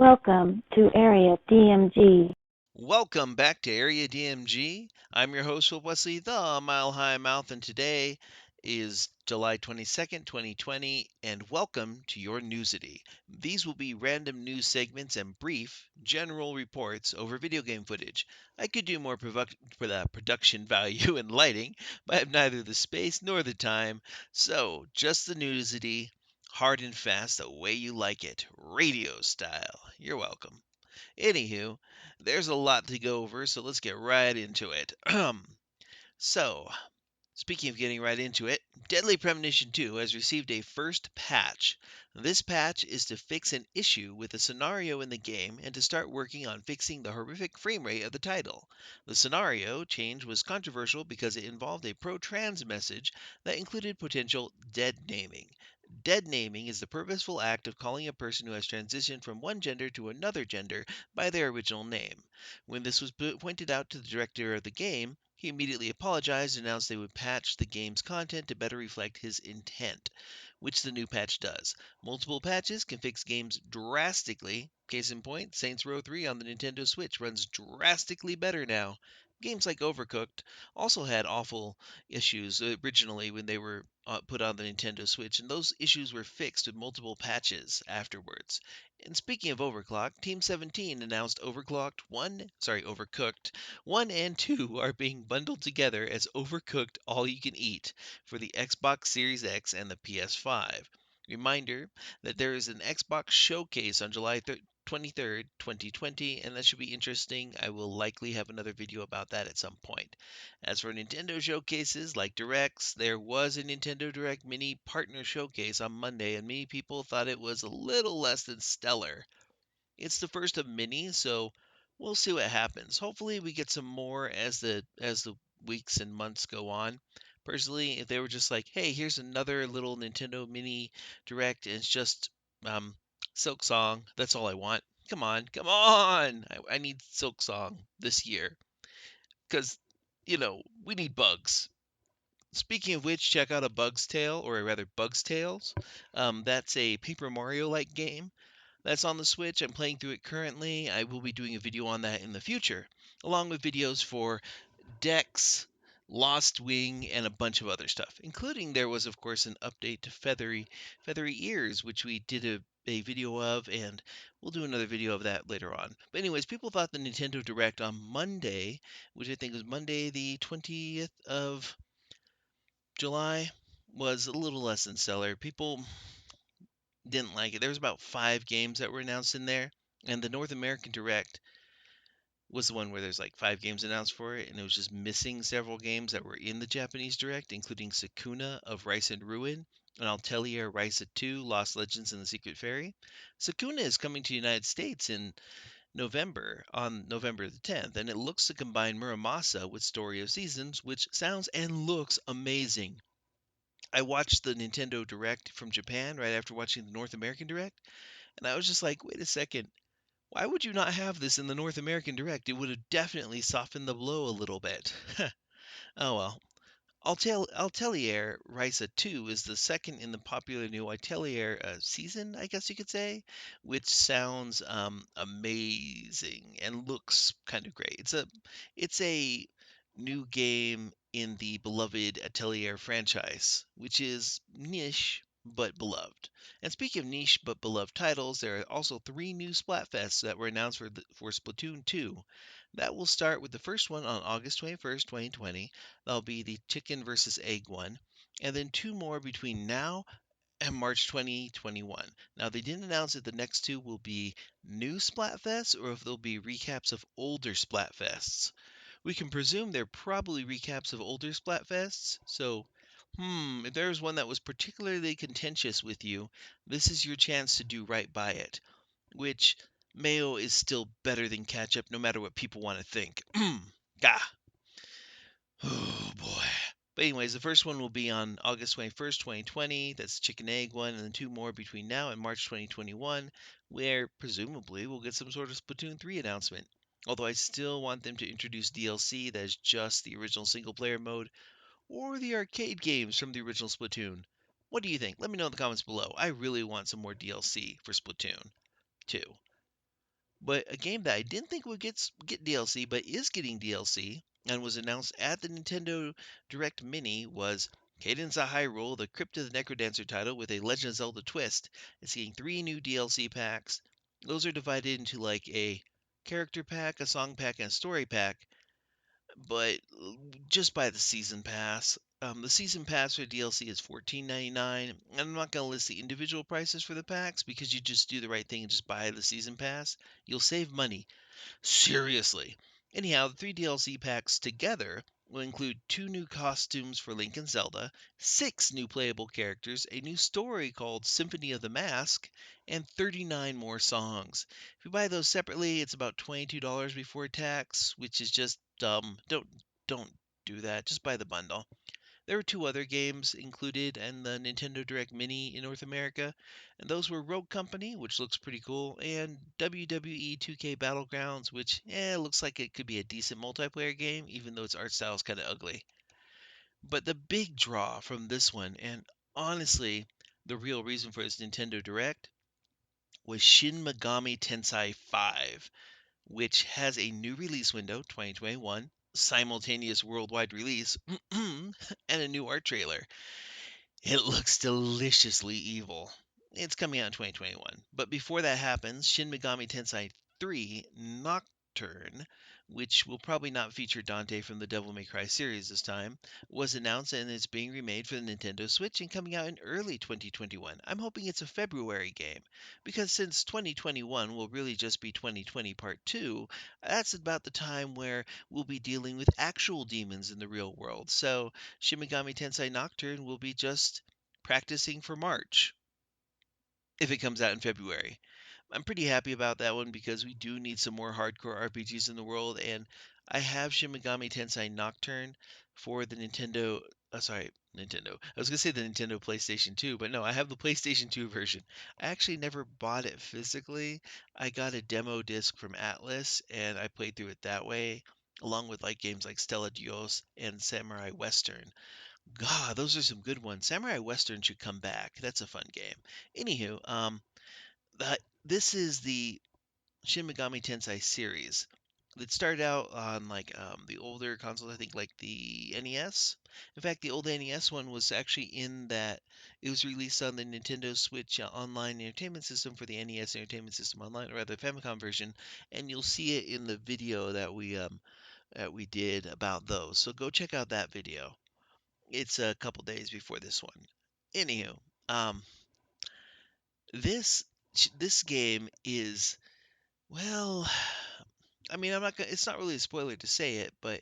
Welcome to Area DMG. Welcome back to Area DMG. I'm your host, Will Wesley, the Mile High Mouth, and today is July 22nd, 2020, and welcome to your Newsity. These will be random news segments and brief, general reports over video game footage. I could do more for the production value and lighting, but I have neither the space nor the time, so just the Newsity, hard and fast, the way you like it, radio style. You're welcome. Anywho, there's a lot to go over, so let's get right into it. So, speaking of getting right into it, Deadly Premonition 2 has received a first patch. This patch is to fix an issue with a scenario in the game and to start working on fixing the horrific frame rate of the title. The scenario change was controversial because it involved a pro-trans message that included potential dead naming. Dead naming is the purposeful act of calling a person who has transitioned from one gender to another gender by their original name. When this was pointed out to the director of the game, he immediately apologized and announced they would patch the game's content to better reflect his intent, which the new patch does. Multiple patches can fix games drastically. Case in point, Saints Row 3 on the Nintendo Switch runs drastically better now. Games like Overcooked also had awful issues originally when they were put on the Nintendo Switch, and those issues were fixed with multiple patches afterwards. And speaking of Overclocked, Team 17 announced Overcooked 1 and 2 are being bundled together as Overcooked All You Can Eat for the Xbox Series X and the PS5. Reminder that there is an Xbox showcase on July 23rd, 2020, and that should be interesting. I will likely have another video about that at some point. As for Nintendo showcases like Directs, there was a Nintendo Direct Mini Partner Showcase on Monday, and many people thought it was a little less than stellar. It's the first of many, so we'll see what happens. Hopefully, we get some more as the weeks and months go on. Personally, if they were just like, "Hey, here's another little Nintendo Mini Direct, and it's just um, Silk Song," that's all I want. Come on, come on! I need Silk Song this year because we need bugs. Speaking of which, check out a Bug's Tale, or rather Bug's Tales. That's a Paper Mario-like game that's on the Switch. I'm playing through it currently. I will be doing a video on that in the future, along with videos for Dex, Lost Wing, and a bunch of other stuff, including there was, of course, an update to Feathery Ears, which we did a video of, and we'll do another video of that later on. But anyways, people thought the Nintendo Direct on Monday, which I think was Monday the 20th of July, was a little less than stellar. People didn't like it. There was about 5 games that were announced in there, and the North American Direct was the one where there's like 5 games announced for it, and it was just missing several games that were in the Japanese Direct, including Sakuna of Rice and Ruin, and Altair Risa 2, Lost Legends and the Secret Fairy. Sakuna is coming to the United States in November, on November the 10th, and it looks to combine Muramasa with Story of Seasons, which sounds and looks amazing. I watched the Nintendo Direct from Japan right after watching the North American Direct, and I was just like, wait a second, why would you not have this in the North American Direct? It would have definitely softened the blow a little bit. Oh well. Altair Risa 2 is the second in the popular new Altair season, I guess you could say, which sounds amazing and looks kind of great. It's a new game in the beloved Atelier franchise, which is niche but beloved. And speaking of niche but beloved titles, there are also 3 new Splatfests that were announced for Splatoon 2. That will start with the first one on August 21st, 2020. That'll be the chicken versus egg one. And then 2 more between now and March 2021. Now, they didn't announce if the next 2 will be new Splatfests or if they'll be recaps of older Splatfests. We can presume they're probably recaps of older Splatfests, so if there's one that was particularly contentious with you, this is your chance to do right by it. Which Mayo is still better than ketchup, no matter what people want to think. Gah. Oh boy. But anyways, the first one will be on August 21st, 2020. That's chicken egg one, and then 2 more between now and March 2021, where presumably we'll get some sort of Splatoon 3 announcement. Although I still want them to introduce DLC that is just the original single player mode or the arcade games from the original Splatoon. What do you think? Let me know in the comments below. I really want some more DLC for Splatoon 2. But a game that I didn't think would get DLC, but is getting DLC, and was announced at the Nintendo Direct Mini was Cadence of Hyrule, the Crypt of the Necrodancer title with a Legend of Zelda twist. It's getting 3 new DLC packs. Those are divided into like a character pack, a song pack, and a story pack, but just buy the season pass. The season pass for DLC is $14.99. I'm not going to list the individual prices for the packs because you just do the right thing and just buy the season pass. You'll save money. Seriously. Anyhow, the 3 DLC packs together will include 2 new costumes for Link and Zelda, 6 new playable characters, a new story called Symphony of the Mask, and 39 more songs. If you buy those separately, it's about $22 before tax, which is just dumb. Don't do that. Just buy the bundle. There were 2 other games included in the Nintendo Direct Mini in North America, and those were Rogue Company, which looks pretty cool, and WWE 2K Battlegrounds, which looks like it could be a decent multiplayer game, even though its art style is kind of ugly. But the big draw from this one, and honestly, the real reason for this Nintendo Direct, was Shin Megami Tensei 5, which has a new release window, 2021, simultaneous worldwide release, and a new art trailer. It looks deliciously evil. It's coming out in 2021. But before that happens, Shin Megami Tensei 3 Nocturne, which will probably not feature Dante from the Devil May Cry series this time, was announced and is being remade for the Nintendo Switch and coming out in early 2021. I'm hoping it's a February game, because since 2021 will really just be 2020 Part 2, that's about the time where we'll be dealing with actual demons in the real world. So Shin Megami Tensei Nocturne will be just practicing for March if it comes out in February. I'm pretty happy about that one because we do need some more hardcore RPGs in the world, and I have Shin Megami Tensei Nocturne for the Nintendo. Sorry, Nintendo. I was gonna say the Nintendo PlayStation 2, but no, I have the PlayStation 2 version. I actually never bought it physically. I got a demo disc from Atlas, and I played through it that way, along with like games like Stella Dios and Samurai Western. God, those are some good ones. Samurai Western should come back. That's a fun game. Anywho, this is the Shin Megami Tensei series. It started out on like the older consoles, I think like the NES. In fact, the old NES one was actually in that it was released on the Nintendo Switch Online Entertainment System for the NES Entertainment System Online, or rather the Famicom version, and you'll see it in the video that we did about those. So go check out that video. It's a couple days before this one. Anywho, um, this this game is, well, I mean, I'm not gonna, it's not really a spoiler to say it, but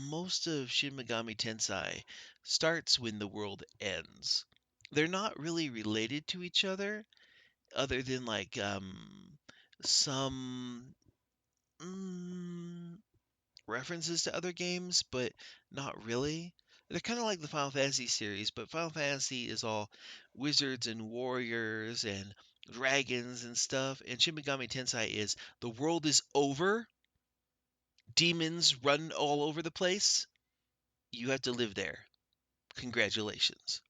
most of Shin Megami Tensei starts when the world ends. They're not really related to each other than like some mm, references to other games, but not really. They're kind of like the Final Fantasy series, but Final Fantasy is all wizards and warriors and dragons and stuff, and Shin Megami Tensei is the world is over, demons run all over the place, you have to live there. Congratulations.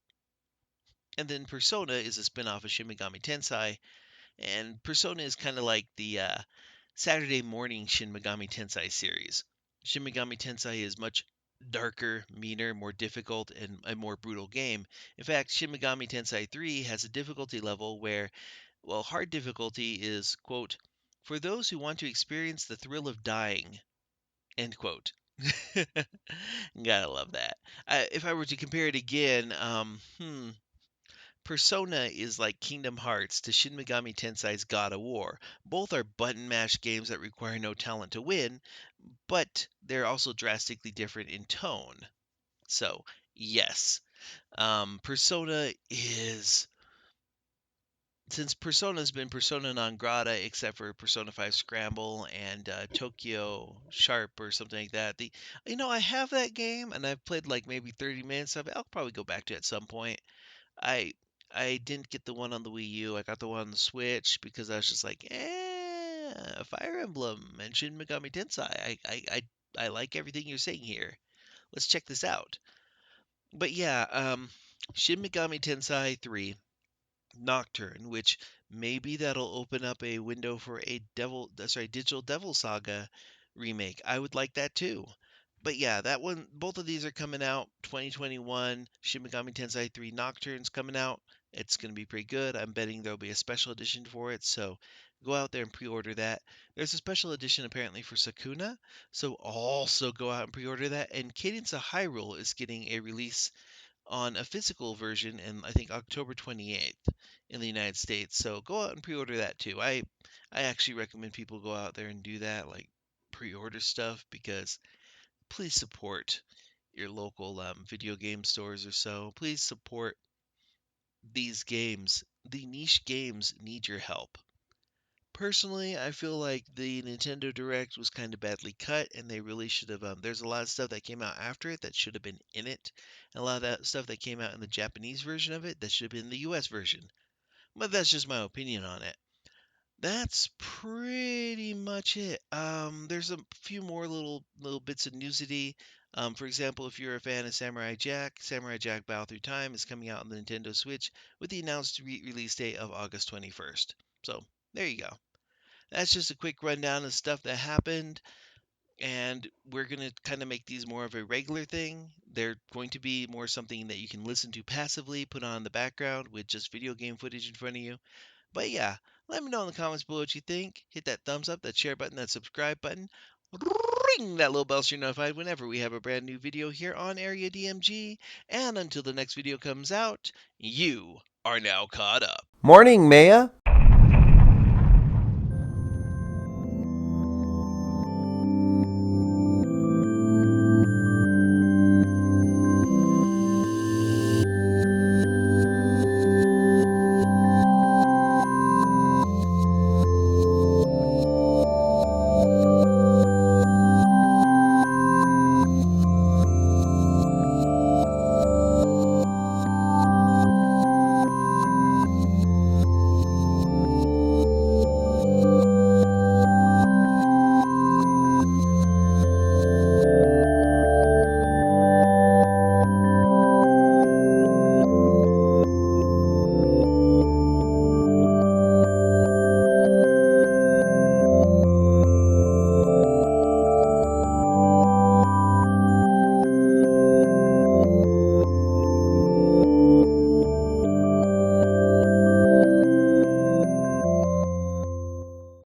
And then Persona is a spin-off of Shin Megami Tensei, and Persona is kind of like the Saturday morning Shin Megami Tensei series. Shin Megami Tensei is much darker, meaner, more difficult, and a more brutal game. In fact, Shin Megami Tensei 3 has a difficulty level where, well, hard difficulty is, quote, for those who want to experience the thrill of dying, end quote. Gotta love that. If I were to compare it again, Persona is like Kingdom Hearts to Shin Megami Tensei's God of War. Both are button mash games that require no talent to win, but they're also drastically different in tone. So, yes, Persona is. Since Persona's been Persona non grata, except for Persona 5 Scramble and Tokyo Sharp or something like that. I have that game and I've played like maybe 30 minutes of it. I'll probably go back to it at some point. I I didn't get the one on the Wii U. I got the one on the Switch because I was just like, Fire Emblem and Shin Megami Tensei. I like everything you're saying here. Let's check this out. But yeah, Shin Megami Tensei 3 Nocturne, which maybe that'll open up a window for a Digital Devil Saga remake. I would like that too. But yeah, that one, both of these are coming out 2021. Shin Megami Tensei 3 Nocturne's coming out. It's going to be pretty good. I'm betting there'll be a special edition for it, so go out there and pre-order that. There's a special edition apparently for Sakuna, so also go out and pre-order that. And Cadence of Hyrule is getting a release on a physical version in I think October 28th in the United States. So go out and pre-order that too. I actually recommend people go out there and do that, like pre-order stuff, because please support your local video game stores or so. Please support these games. The niche games need your help. Personally, I feel like the Nintendo Direct was kind of badly cut, and they really should have. There's a lot of stuff that came out after it that should have been in it, and a lot of that stuff that came out in the Japanese version of it that should have been in the US version. But that's just my opinion on it. That's pretty much it. There's a few more little bits of newsity. For example, if you're a fan of Samurai Jack Battle Through Time is coming out on the Nintendo Switch with the announced release date of August 21st. So there you go. That's just a quick rundown of stuff that happened, and we're going to kind of make these more of a regular thing. They're going to be more something that you can listen to passively, put on in the background with just video game footage in front of you. But yeah, let me know in the comments below what you think. Hit that thumbs up, that share button, that subscribe button. Ring that little bell so you're notified whenever we have a brand new video here on Area DMG. And until the next video comes out, you are now caught up. Morning, Maya.